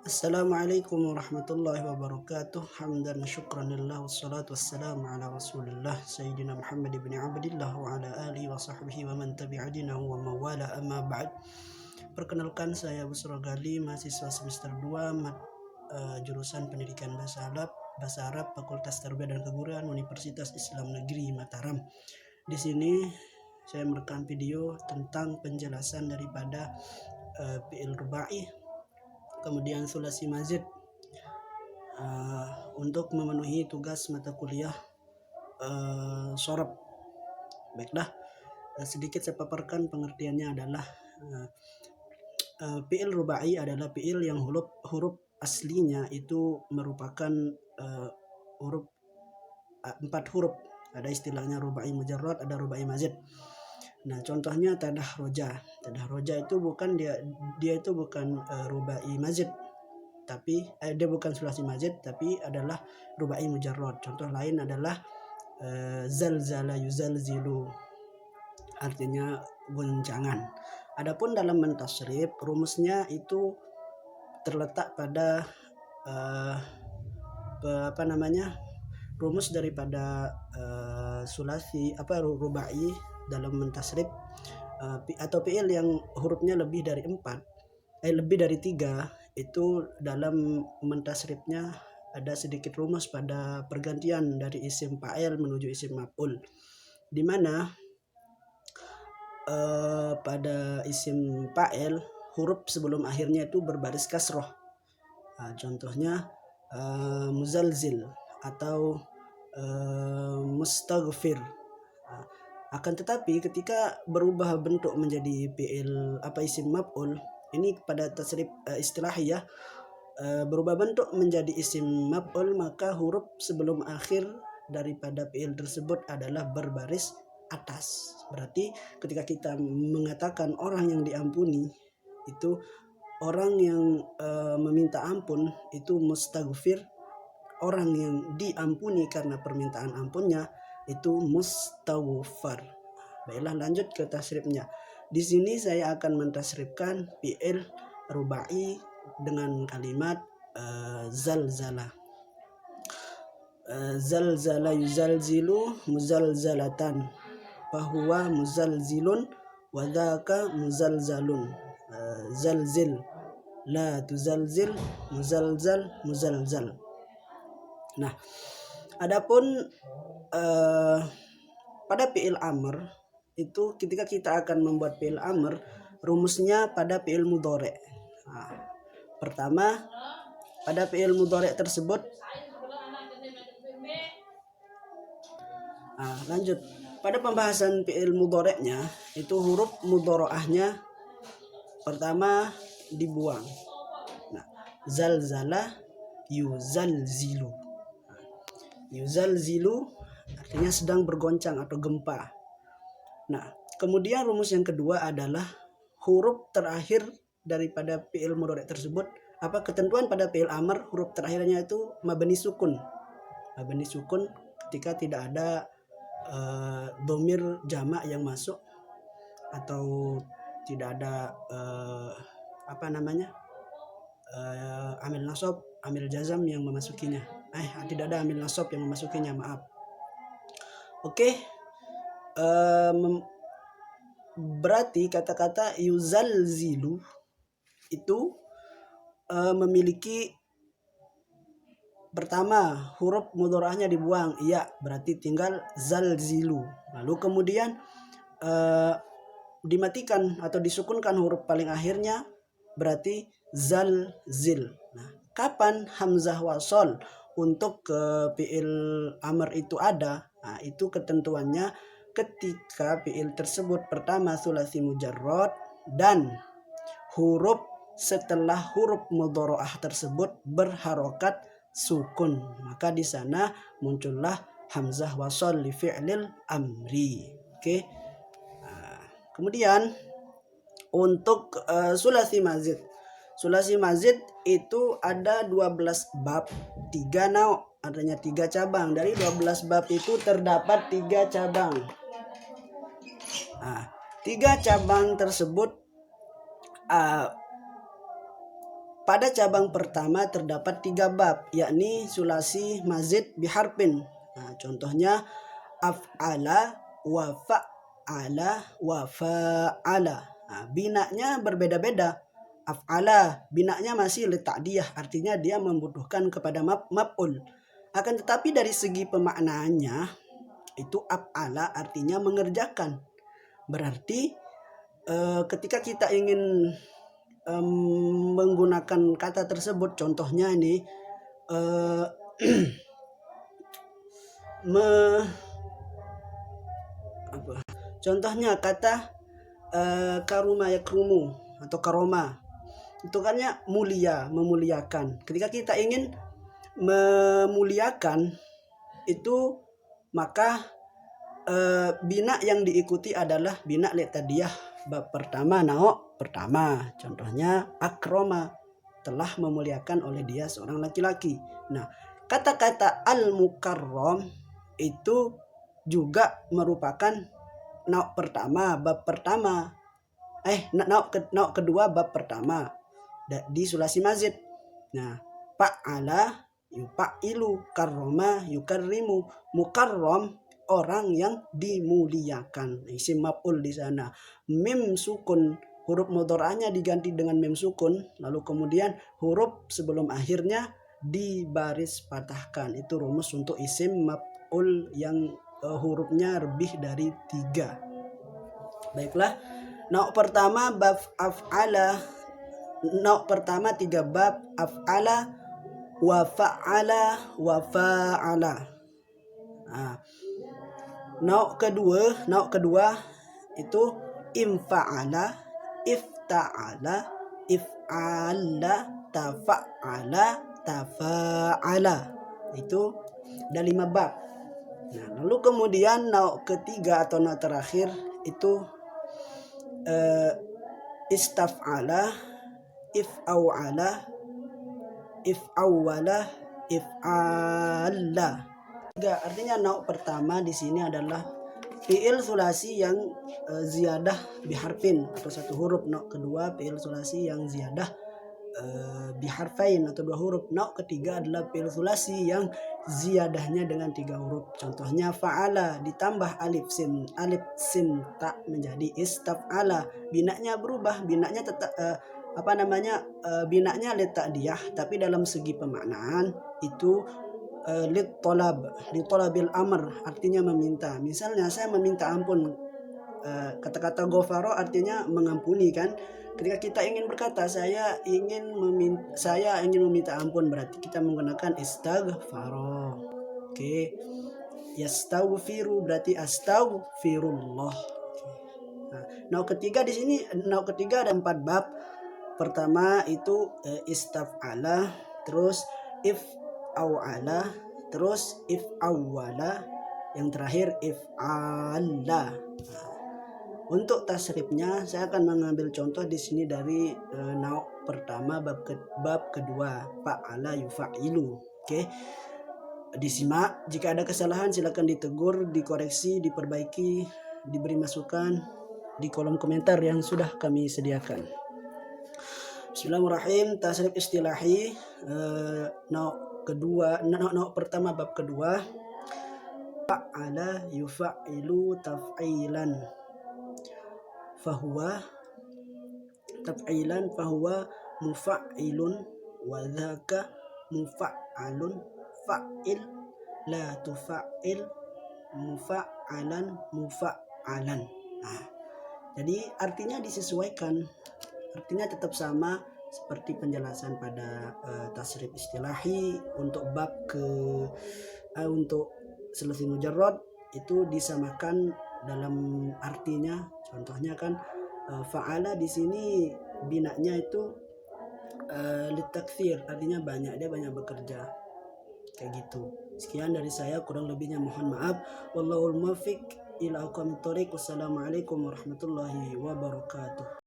Assalamualaikum warahmatullahi wabarakatuh. Hamdan syukran lillah wassalatu wassalamu ala rasulillah Sayyidina Muhammad ibn Abdillah wa ala alihi wa sahbihi wa man tabi'a dinahu wa mawala amma ba'd. Perkenalkan, saya Busro Gali, mahasiswa semester 2 jurusan Pendidikan Bahasa Arab Fakultas Tarbiyah dan Keguruan Universitas Islam Negeri Mataram. Di sini saya merekam video tentang penjelasan daripada fi'il rubai, kemudian sulasi mazid untuk memenuhi tugas mata kuliah sorab. Baiklah, sedikit saya paparkan pengertiannya adalah fi'il rubai adalah fi'il yang huruf aslinya itu merupakan huruf 4 huruf. Ada istilahnya rubai mujarrad, ada rubai mazid. Nah, contohnya tadah roja. Tadah roja itu bukan dia itu bukan rubai mazid, tapi dia bukan sulasi mazid, tapi adalah rubai mujarrad. Contoh lain adalah zalzala yuzalzilu, artinya guncangan. Adapun dalam mentasrif, rumusnya itu terletak pada rumus daripada sulasi rubai dalam mentasrif atau fi'il yang hurufnya lebih dari 3, itu dalam mentasrifnya ada sedikit rumus pada pergantian dari isim fa'il menuju isim maf'ul, di mana pada isim fa'il huruf sebelum akhirnya itu berbaris kasroh. Contohnya muzalzil atau mustaghfir. Akan tetapi ketika berubah bentuk menjadi fi'il isim maf'ul, ini pada tasrif istilahiyah, berubah bentuk menjadi isim maf'ul, maka huruf sebelum akhir daripada fi'il tersebut adalah berbaris atas. Berarti ketika kita mengatakan orang yang diampuni, itu orang yang meminta ampun itu mustaghfir, orang yang diampuni karena permintaan ampunnya itu mustaghfar. Baiklah, lanjut ke tasrifnya. Di sini saya akan mentasrifkan fi'il rubai dengan kalimat zalzala. Zalzala yuzalzilu muzalzalatan, fahuwa muzalzilun wa dzaka muzalzalun. Zalzil la tuzalzil, muzalzal muzalzal. Nah, adapun pada fi'il amr itu, ketika kita akan membuat fi'il amr, rumusnya pada fi'il mudhari'. Pertama, pada fi'il mudhari' tersebut lanjut pada pembahasan fi'il mudhari'nya, itu huruf mudhara'ahnya pertama dibuang. Nah, zalzala yuzalzilu. Yuzalzilu artinya sedang bergoncang atau gempa. Nah, kemudian rumus yang kedua adalah huruf terakhir daripada fi'il mudhari' tersebut. Ketentuan pada fi'il amr, huruf terakhirnya itu mabni sukun. Mabni sukun ketika tidak ada dhamir jamak yang masuk, atau tidak ada amil nasab, amil jazam yang memasukinya. Tidak ada amil nasab yang memasukinya, maaf. Oke. Berarti kata-kata yuzalzilu itu memiliki pertama huruf mudhara'ahnya dibuang, iya, berarti tinggal zalzilu. Lalu kemudian dimatikan atau disukunkan huruf paling akhirnya, berarti zalzil. Nah, kapan hamzah wasol untuk fi'il amr itu ada? Nah, itu ketentuannya ketika fi'il tersebut pertama sulasi mujarrad dan huruf setelah huruf mudhara'ah tersebut berharokat sukun, maka di sana muncullah hamzah wasol li fi'lil amri. Oke. Kemudian untuk sulasi mazid. Sulasi mazid itu ada 12 bab, 3 nau', artinya 3 cabang. Dari 12 bab itu terdapat 3 cabang. 3 cabang tersebut pada cabang pertama terdapat 3 bab, yakni sulasi mazid biharfin. Nah, contohnya af'ala wa fa'ala wa fa'ala. Nah, binanya berbeda-beda. Af'ala binanya masih lita'diyah, artinya dia membutuhkan kepada maf'ul. Akan tetapi dari segi pemaknaannya itu af'ala artinya mengerjakan. Berarti ketika kita ingin menggunakan kata tersebut, contohnya ini contohnya kata karuma yakrumu atau karoma, itu kan mulia, memuliakan. Ketika kita ingin memuliakan itu, maka bina yang diikuti adalah bina li'tadiyah bab pertama, naok pertama. Contohnya akroma, telah memuliakan oleh dia seorang laki-laki. Nah, kata-kata al-mukarram itu juga merupakan naok pertama bab pertama. Naok kedua bab pertama di sulasi mazid. Nah, fa'ala yufa'ilu, karrama yukarrimu. Mukarram orang yang dimuliakan, isim maf'ul di sana. Mim sukun, huruf mudhari'nya diganti dengan mim sukun, lalu kemudian huruf sebelum akhirnya dibaris patahkan. Itu rumus untuk isim maf'ul yang hurufnya lebih dari 3. Baiklah, nauk pertama bab af'ala. Nauk pertama 3 bab af'ala wa fa'ala wa fa'ala. Nah, nauk kedua itu infa'ala, ifta'ala, if'ala, tafa'ala, tafa'ala. Itu ada 5 bab. Nah, lalu kemudian nauk ketiga atau nauk terakhir itu istaf'ala, if'awala, if'awala, if'ala. Artinya nauk pertama di sini adalah fi'il sulasi yang ziyadah biharfin atau 1 huruf. Nauk kedua fi'il sulasi yang ziyadah biharfain atau 2 huruf. Nauk ketiga adalah fi'il sulasi yang ziyadahnya dengan 3 huruf. Contohnya fa'ala ditambah alif sim ta menjadi istaf'ala. Binanya berubah, binanya tetap binanya lita'diyah, tapi dalam segi pemaknaan itu litolabil amr, artinya meminta. Misalnya saya meminta ampun, kata-kata ghafara artinya mengampuni kan. Ketika kita ingin berkata saya ingin meminta ampun, berarti kita menggunakan istaghfara. Oke. Yastaghfiru berarti astaghfirullah. Nah, ketiga di sini, nauk ketiga ada 4 bab. Pertama itu istaf'ala, terus if'awala, terus if'awala, yang terakhir if'ala. Untuk tasrifnya saya akan mengambil contoh di sini dari nauk pertama bab kedua fa'ala yufa'ilu. Oke. Disimak, jika ada kesalahan silakan ditegur, dikoreksi, diperbaiki, diberi masukan di kolom komentar yang sudah kami sediakan. Bismillahirrahmanirrahim. Tasrif istilahi nauk pertama bab kedua fa'ala yufa'ilu taf'ilan fahuwa mufa'ilun wa dzaka mufa'alun fa'il la tufa'il mufa'alan. Nah, jadi artinya disesuaikan, artinya tetap sama seperti penjelasan pada tasrif istilahi. Untuk bab untuk selesai mujarrad itu disamakan dalam artinya. Contohnya kan fa'ala di sini binanya itu litakthir, artinya banyak, dia banyak bekerja kayak gitu. Sekian dari saya, kurang lebihnya mohon maaf. Wallahul muwaffiq ila aqwamit thoriq. Wassalamualaikum warahmatullahi wabarakatuh.